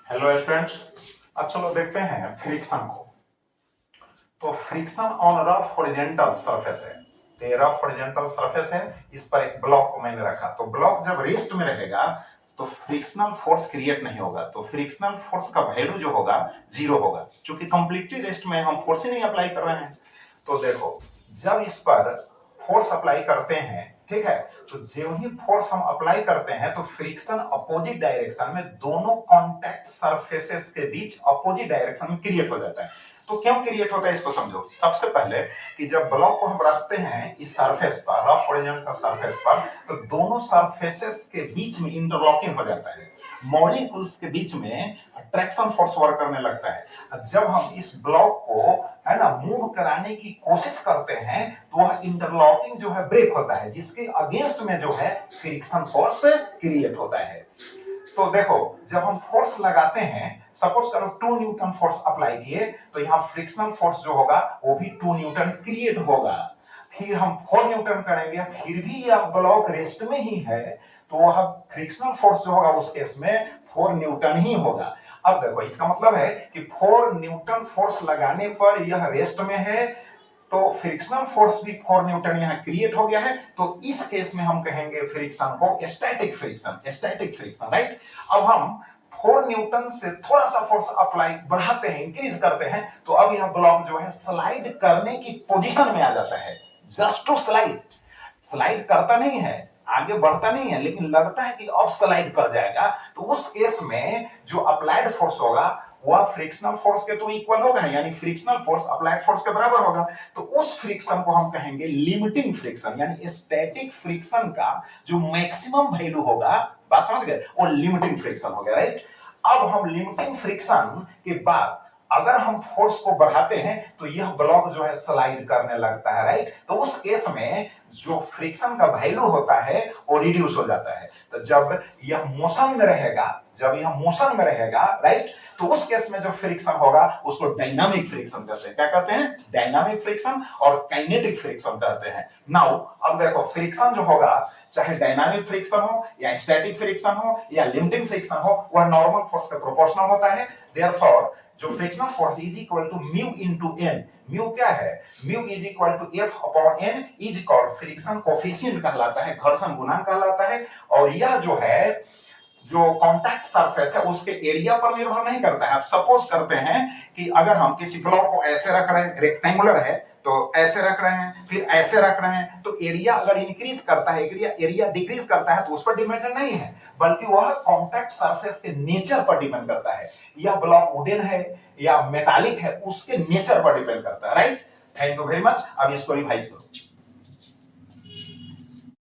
Hello students. अब चलो देखते हैं फ्रिक्शन को। तो friction on rough horizontal surface है। ये रफ हॉरिजॉन्टल सरफेस है, इस पर एक ब्लॉक को मैंने रखा। तो ब्लॉक जब रेस्ट में रहेगा तो फ्रिक्शनल फोर्स क्रिएट नहीं होगा, तो फ्रिक्शनल फोर्स का वैल्यू जो होगा जीरो होगा, क्योंकि कंप्लीटली रेस्ट में हम फोर्स ही नहीं अप्लाई कर रहे हैं। तो देखो, जब इस पर फोर्स अप्लाई करते हैं, ठीक है, तो जो ही फोर्स हम अप्लाई करते हैं तो फ्रिक्शन अपोजिट डायरेक्शन में दोनों कांटेक्ट सरफेसेस के बीच अपोजिट डायरेक्शन में क्रिएट हो जाता है। तो क्यों क्रिएट होता है इसको समझो। सबसे पहले कि जब ब्लॉक को हम रखते हैं इस सरफेस पर, रफ हॉरिजॉन्टल सरफेस पर, तो दोनों सरफेसेस के बीच में इंटरलॉकिंग हो जाता है, मॉलिक्यूल्स के बीच में अट्रैक्शन फोर्स वर्क करने लगता है। जब हम इस ब्लॉक को, है ना, मूव कराने की कोशिश करते हैं तो वह इंटरलॉकिंग जो है ब्रेक होता है, जिसके अगेंस्ट में जो है फ्रिक्शन फोर्स क्रिएट होता है। तो देखो, जब हम फोर्स लगाते हैं, सपोज करो 2 न्यूटन फोर्स अप्लाई किए, तो यहाँ फ्रिक्शनल फोर्स जो होगा वो भी 2 न्यूटन क्रिएट होगा। फिर हम 4 न्यूटन करेंगे, फिर भी यह ब्लॉक रेस्ट में ही है, तो वह फ्रिक्शनल फोर्स जो होगा उस केस में 4 न्यूटन ही होगा। अब देखो, इसका मतलब है कि 4 न्यूटन फोर्स लगाने पर यह रेस्ट में है, तो फ्रिक्शनल फोर्स भी 4 न्यूटन यहाँ क्रिएट हो गया है। तो इस केस में हम कहेंगे फ्रिक्शन को static friction, static friction, right. अब हम 4 न्यूटन से थोड़ा सा फोर्स अप्लाई बढ़ाते हैं, इंक्रीज करते हैं, तो अब यह ब्लॉक जो है स्लाइड करने की पोजीशन में आ जाता है। जस्ट टू स्लाइड, स्लाइड करता नहीं है, आगे बढ़ता नहीं है, लेकिन लगता है कि अब स्लाइड कर जाएगा। तो उस केस में जो अप्लाइड फोर्स होगा वह फ्रिक्शनल फोर्स के तो इक्वल होगा, यानी फ्रिक्शनल फोर्स अप्लाइड फोर्स के बराबर होगा। तो उस फ्रिक्शन को हम कहेंगे लिमिटिंग फ्रिक्शन, यानी स्टैटिक फ्रिक्शन का जो मैक्सिमम वैल्यू होगा, बात समझ गए, वो लिमिटिंग फ्रिक्शन हो गया, राइट। अब हम लिमिटिंग फ्रिक्शन के बाद अगर हम फोर्स को बढ़ाते हैं तो यह ब्लॉक जो है स्लाइड करने लगता है, राइट। तो उस केस में जो फ्रिक्शन का वैल्यू होता है वो रिड्यूस हो जाता है। तो जब यह मोशन में रहेगा, जब यह मोशन में रहेगा, राइट, तो उस केस में जो फ्रिक्शन होगा उसको डायनामिक फ्रिक्शन कहते हैं। क्या कहते हैं? डायनामिक फ्रिक्शन और काइनेटिक फ्रिक्शन कहते हैं। नाउ अब देखो, फ्रिक्शन जो होगा, चाहे डायनामिक फ्रिक्शन हो या स्टैटिक फ्रिक्शन हो या लिमिटिंग फ्रिक्शन हो, वह नॉर्मल फोर्स के प्रोपोर्शनल होता है। देयरफॉर जो frictional force is equal to mu into N. Mu क्या है? Mu is equal to F upon N, is called friction coefficient कहलाता है, घर्षण गुणांक कहलाता है। और यह जो है, जो कांटेक्ट सरफेस है उसके एरिया पर निर्भर नहीं करता है। आप सपोज करते हैं कि अगर हम किसी ब्लॉक को ऐसे रख रहे हैं, रेक्टेंगुलर है, तो ऐसे रख रहे हैं, फिर ऐसे रख रहे हैं, तो एरिया अगर इंक्रीज करता है, एरिया डिक्रीज करता है, तो उस पर डिपेंडेंट नहीं है, बल्कि वह कांटेक्ट सरफेस के नेचर पर डिपेंड करता है। यह ब्लॉक वुडन है या मेटालिक है, उसके नेचर पर डिपेंड करता है, right. Thank you very much. अब इसको रिवाइज करो।